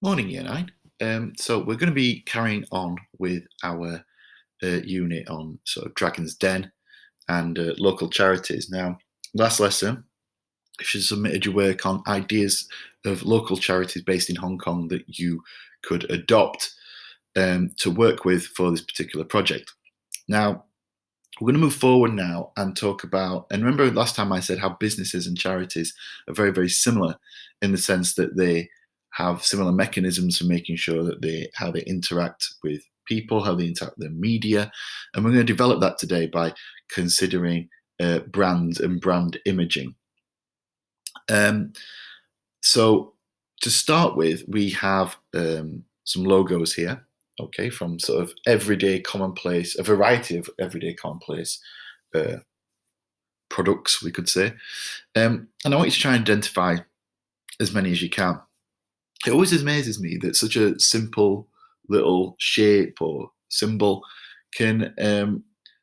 Morning, Year 9. So we're going to be carrying on with our unit on sort of Dragon's Den and local charities. Now, last lesson, if you submitted your work on ideas of local charities based in Hong Kong that you could adopt to work with for this particular project. Now, we're going to move forward now and talk about, and remember last time I said how businesses and charities are very, very similar in the sense that they have similar mechanisms for making sure that how they interact with people, how they interact with the media. And we're going to develop that today by considering brand and brand imaging. Um, so to start with, we have some logos here, okay, from sort of everyday commonplace, a variety of everyday commonplace uh, products, we could say. And I want you to try and identify as many as you can. It always amazes me that such a simple little shape or symbol can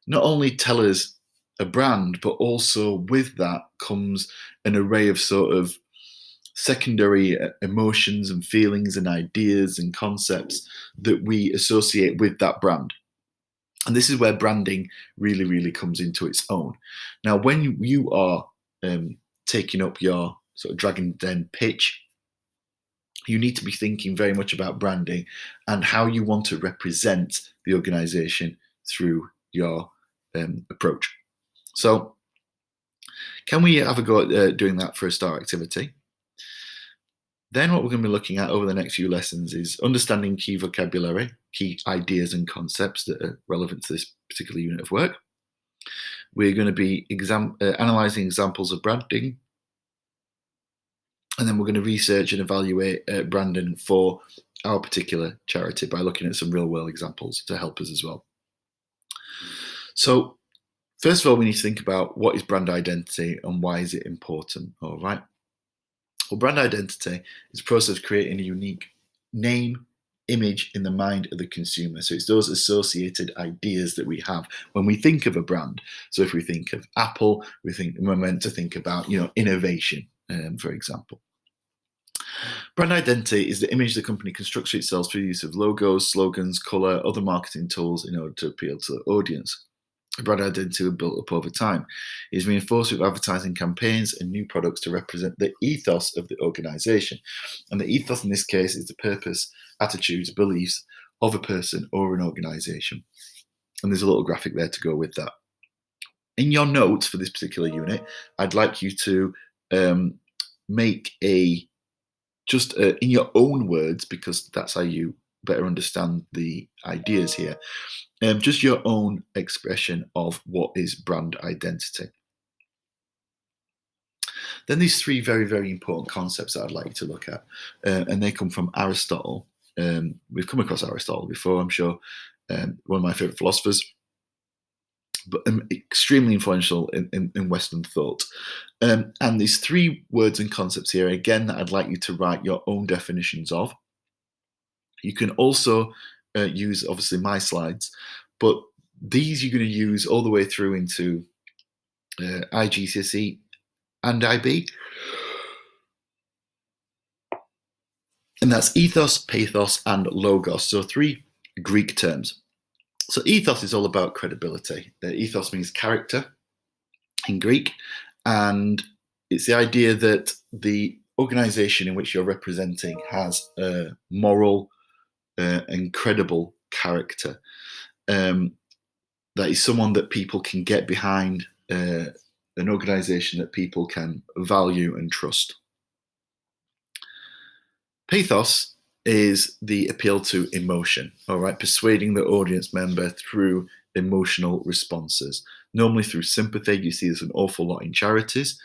not only tell us a brand, but also with that comes an array of sort of secondary emotions and feelings and ideas and concepts that we associate with that brand. And this is where branding really, really comes into its own. Now, when you are taking up your sort of Dragon Den pitch, you need to be thinking very much about branding and how you want to represent the organization through your approach. So, can we have a go at doing that for a start activity? Then what we're going to be looking at over the next few lessons is understanding key vocabulary, key ideas and concepts that are relevant to this particular unit of work. We're going to be analysing examples of branding, and then we're going to research and evaluate branding for our particular charity by looking at some real-world examples to help us as well. So first of all, we need to think about what is brand identity and why is it important, all right? Well, brand identity is a process of creating a unique name, image in the mind of the consumer. So it's those associated ideas that we have when we think of a brand. So if we think of Apple, we're meant to think about, innovation, for example. Brand identity is the image the company constructs for itself through the use of logos, slogans, color, other marketing tools in order to appeal to the audience. Brand identity was built up over time. It is reinforced with advertising campaigns and new products to represent the ethos of the organization. And the ethos in this case is the purpose, attitudes, beliefs of a person or an organization. And there's a little graphic there to go with that. In your notes for this particular unit, I'd like you to make in your own words, because that's how you better understand the ideas here, just your own expression of what is brand identity. Then these three very, very important concepts that I'd like you to look at, and they come from Aristotle. We've come across Aristotle before, I'm sure, one of my favorite philosophers, but extremely influential in Western thought. And these three words and concepts here, again, that I'd like you to write your own definitions of. You can also use, obviously, my slides, but these you're going to use all the way through into IGCSE and IB. And that's ethos, pathos, and logos. So three Greek terms. So ethos is all about credibility. Ethos means character in Greek, and it's the idea that the organization in which you're representing has a moral and credible character. That is someone that people can get behind, an organization that people can value and trust. Pathos is the appeal to emotion, all right, persuading the audience member through emotional responses, normally through sympathy. You see this an awful lot in charities.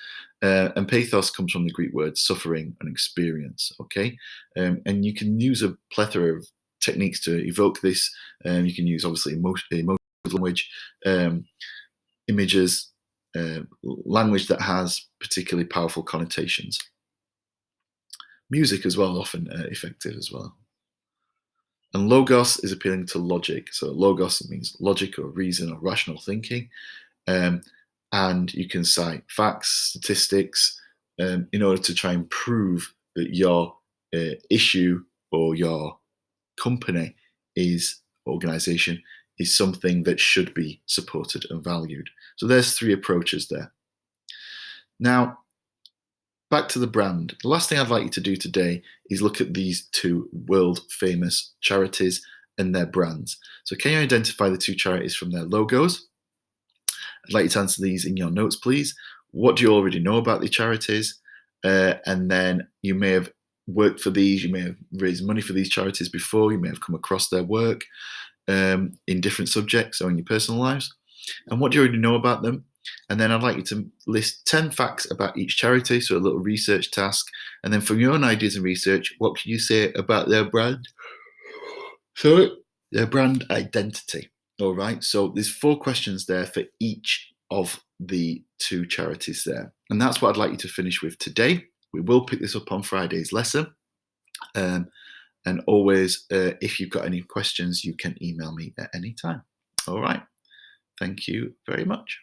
And pathos comes from the Greek word suffering and experience, okay? And you can use a plethora of techniques to evoke this. You can use, obviously, emotional language, images, language that has particularly powerful connotations. Music as well, often effective as well. And logos is appealing to logic. So logos means logic or reason or rational thinking. And you can cite facts, statistics, in order to try and prove that your issue or your company organization is something that should be supported and valued. So there's 3 approaches there. Now, back to the brand. The last thing I'd like you to do today is look at these 2 world famous charities and their brands. So can you identify the 2 charities from their logos? I'd like you to answer these in your notes, please. What do you already know about the charities? And then you may have worked for these, you may have raised money for these charities before, you may have come across their work in different subjects or in your personal lives. And what do you already know about them? And then I'd like you to list 10 facts about each charity, so a little research task. And then from your own ideas and research, what can you say about their brand? So their brand identity. All right. So there's 4 questions there for each of the 2 charities there. And that's what I'd like you to finish with today. We will pick this up on Friday's lesson. And always, if you've got any questions, you can email me at any time. All right. Thank you very much.